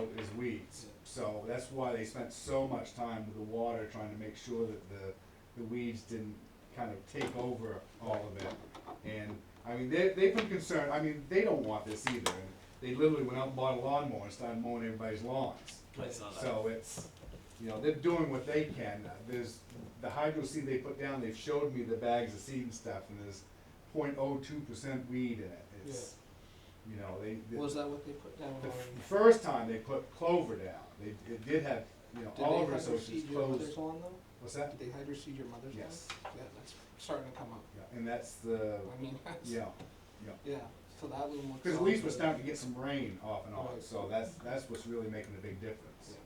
out is weeds. So that's why they spent so much time with the water, trying to make sure that the weeds didn't kind of take over all of it. And, I mean, they've been concerned, I mean, they don't want this either. And they literally went out and bought a lawnmower and started mowing everybody's lawns. I saw that. So it's, you know, they're doing what they can. There's, the hydro seed they put down, they've showed me the bags of seed and stuff, and there's 0.02% weed in it. It's, you know, Was that what they put down the on? first time they put clover down. It did have, you know, Did all they of our hydro associates seed your closed. mother's lawn though? What's that? Did they hydro seed your mother's lawn? Yes. Yeah, that's starting to come up. Yeah, and that's the, I mean, that's, yeah. yeah, so that one looks. Because at least we're starting to get some rain off and on, Right. so that's what's really making a big difference. Yeah.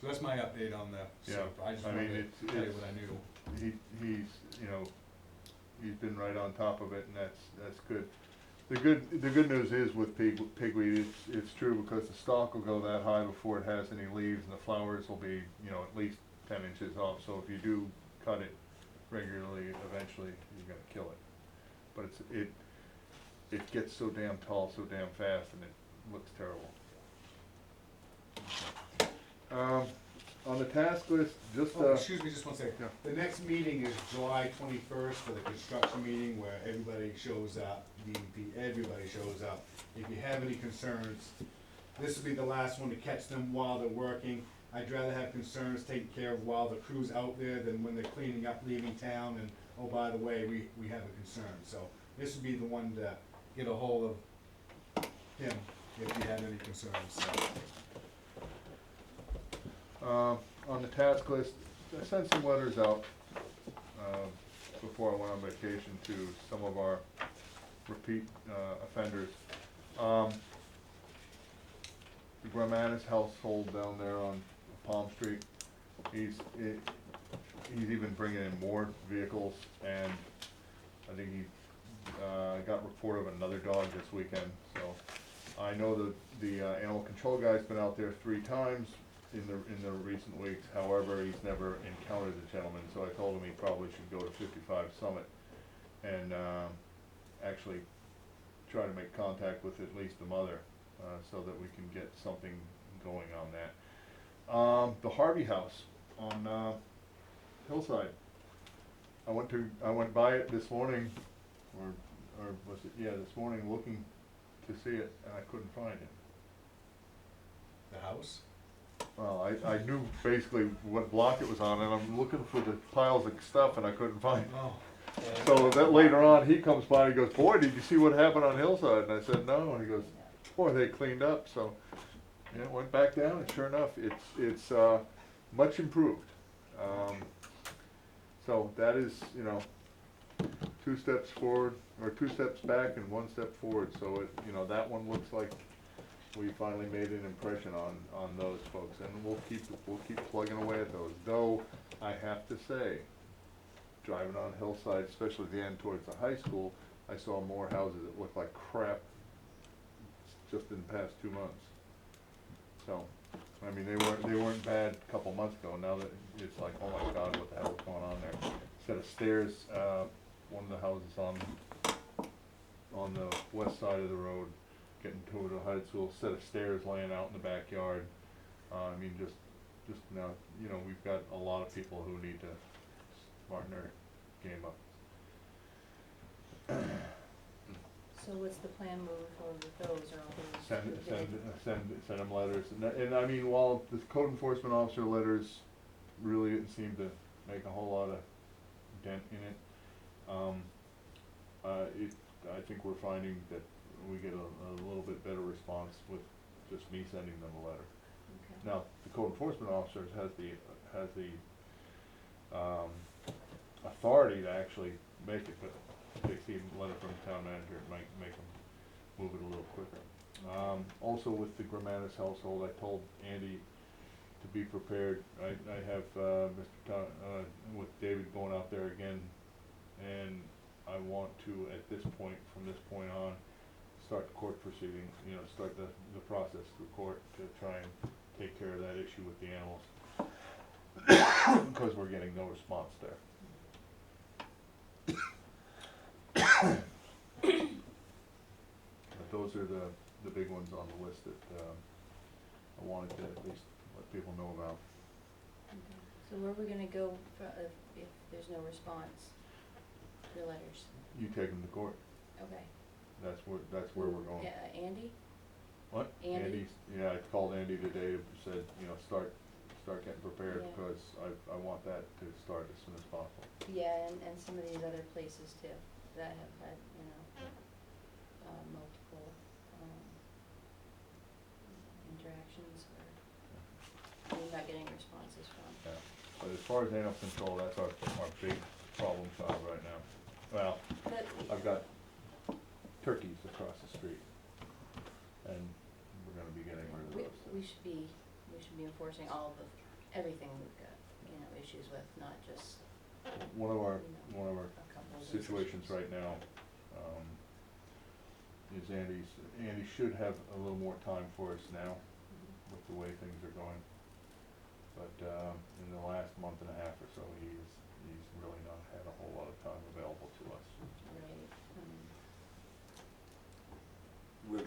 So that's my update on the Yeah, SIP. I just I mean, wanted to tell you what I knew. he's, you know, he's been right on top of it, and that's good. The good news is with pigweed, it's true, because the stalk will go that high before it has any leaves, and the flowers will be, you know, at least 10 inches off. So if you do cut it regularly, eventually you're gonna kill it. But it gets so damn tall so damn fast, and it looks terrible. On the task list, just Oh, excuse me just one second. yeah. The next meeting is July 21st for the construction meeting, where everybody shows up, everybody shows up. If you have any concerns, this will be the last one to catch them while they're working. I'd rather have concerns taken care of while the crew's out there than when they're cleaning up, leaving town, and, oh, by the way, we have a concern. So this would be the one to get a hold of him if you have any concerns, so. On the task list, I sent some letters out, before I went on vacation to some of our repeat, offenders. The Gramanis household down there on Palm Street, he's even bringing in more vehicles, and I think he, got report of another dog this weekend, so. I know that the animal control guy's been out there 3 times in the recent weeks. However, he's never encountered the gentleman, so I told him he probably should go to 55 Summit and actually try to make contact with at least the mother, so that we can get something going on that. The Harvey House on Hillside. I went by it this morning, or was it, yeah, this morning, looking to see it, and I couldn't find it. The house? Well, I knew basically what block it was on, and I'm looking for the piles of stuff, and I couldn't find it. Oh. So that later on, he comes by and he goes, "Boy, did you see what happened on Hillside?" And I said, "No." And he goes, "Boy, they cleaned up." So, yeah, went back down, and sure enough, it's much improved. So that is, you know, 2 steps forward, or 2 steps back and 1 step forward. So it, you know, that one looks like we finally made an impression on those folks, and we'll keep plugging away at those. Though I have to say, driving on Hillside, especially the end towards the high school, I saw more houses that looked like crap just in the past 2 months. So, I mean, they weren't bad a couple months ago. Now that it's like, oh my God, what the hell is going on there? Set of stairs, one of the houses on the west side of the road, getting to the high school, set of stairs laying out in the backyard. I mean, just now, you know, we've got a lot of people who need to smarten their game up. So what's the plan moving forward with those, or all those? Send them letters, and I mean, while the code enforcement officer letters really didn't seem to make a whole lot of dent in it, I think we're finding that we get a little bit better response with just me sending them a letter. Okay. Now, the code enforcement officer has the authority to actually make it, but if they see a letter from the town manager, it might make them move it a little quicker. Also with the Gramanis household, I told Andy to be prepared. I have with David going out there again, and I want to, at this point, from this point on, start the court proceeding, you know, start the process through court to try and take care of that issue with the animals, because we're getting no response there. But those are the the big ones on the list that, I wanted to at least let people know about. Okay. So where are we gonna go for, if there's no response to letters? You take them to court, Okay. that's where we're going. Yeah, Andy? What? Andy? Yeah, I called Andy today, said, start getting prepared, Yeah. because I want that to start as soon as possible. Yeah, and some of these other places too, that have had, multiple, interactions or we're not getting responses from. Yeah, but as far as animal control, that's our big problem child right now. Well, But, I've got turkeys across the street, and we're gonna be getting rid of we, those. we should be enforcing all of everything we've got, issues with, not just, One of our a couple of these situations issues. right now, is Andy should have a little more time for us now Mhm. with the way things are going. But, in the last month and a half or so, he's really not had a whole lot of time available to us. Right,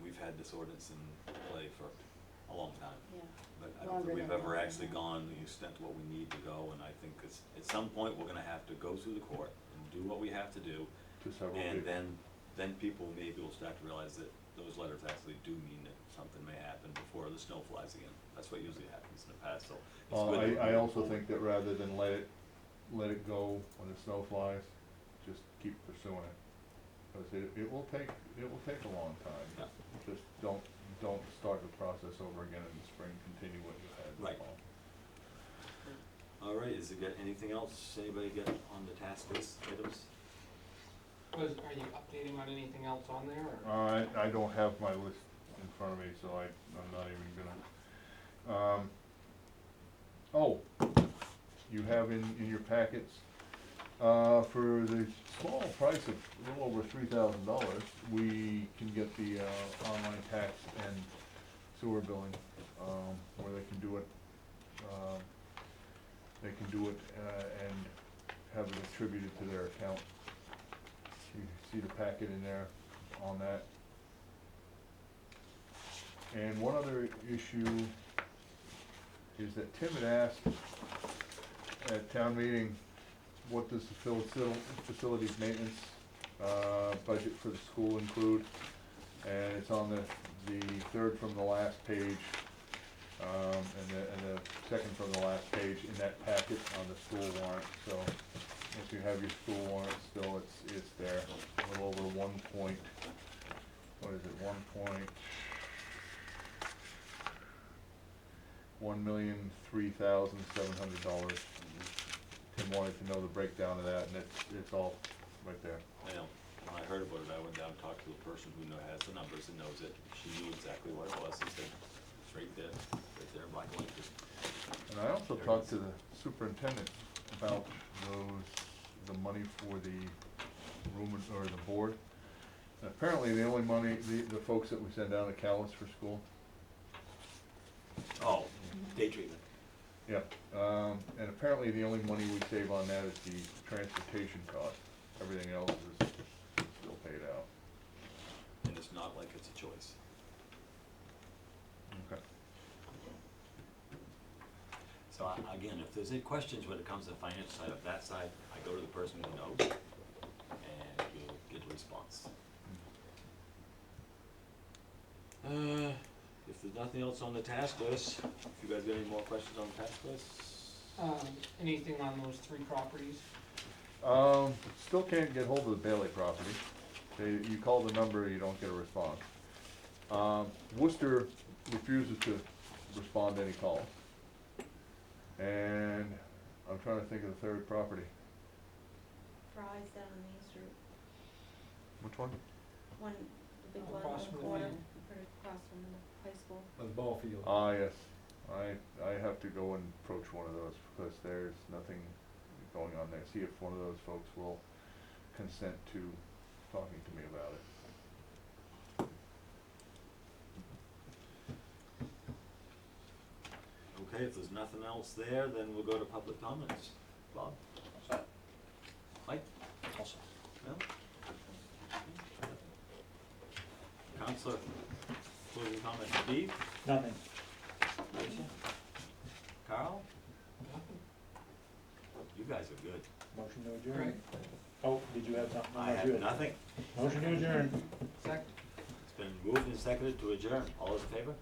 We've had this ordinance in play for a long time, yeah, but I don't Longer think we've than ever that, actually yeah. gone the extent to what we need to go, and I think at some point, we're gonna have to go through the court and do what we have to do, To several and people. then people maybe will start to realize that those letters actually do mean that something may happen before the snow flies again. That's what usually happens in the past, so it's good that we're I moving also forward. think that rather than let it go when the snow flies, just keep pursuing it. Because it will take a long time. Yeah. Just don't start the process over again in the spring, continue what you had in the Right. fall. All right, anything else, anybody get on the task list items? Are you updating on anything else on there, or? I don't have my list in front of me, so I'm not even gonna, oh, you have in your packets, for the small price of a little over $3,000, we can get the, online tax and sewer billing, where they can do it, and have it attributed to their account. You see the packet in there on that. And one other issue is that Tim had asked at town meeting, what does the facilities maintenance, budget for the school include? And it's on the third from the last page, and the second from the last page in that packet on the school warrant. So if you have your school warrant still, it's there, a little over $1.3 $1,003,700. Tim wanted to know the breakdown of that, and it's all right there. Well, when I heard about it, I went down and talked to the person who has the numbers and knows it. She knew exactly what it was, and said, it's right there, in black and white. And I also There it talked is. to the superintendent about the money for the room, or the board. And apparently the only money, the folks that we send down to Callis for school, Oh, day treatment. yeah, and apparently the only money we save on that is the transportation cost. Everything else is still paid out. And it's not like it's a choice. Okay. So again, if there's any questions when it comes to the financial side of that side, I go to the person who knows, and you'll get a response. If there's nothing else on the task list, if you guys got any more questions on the task list? Anything on those 3 properties? Still can't get hold of the Bailey property. You call the number, you don't get a response. Worcester refuses to respond to any calls. And I'm trying to think of the third property. Fries down on Main Street. Which one? One, the big one Across on the from the corner, main. right across from the high school. On the ball field. Ah, yes. I have to go and approach one of those because there's nothing going on there. See if one of those folks will consent to talking to me about it. Okay, if there's nothing else there, then we'll go to public comments. Bob? Mike? Also. Counselor? Closing comments, Steve, Nothing. Alicia, Carl? You guys are good. Motion to adjourn. Right. Oh, did you have something? I No, have good. nothing. Motion to adjourn. Second. It's been moved and seconded to adjourn. All those in favor?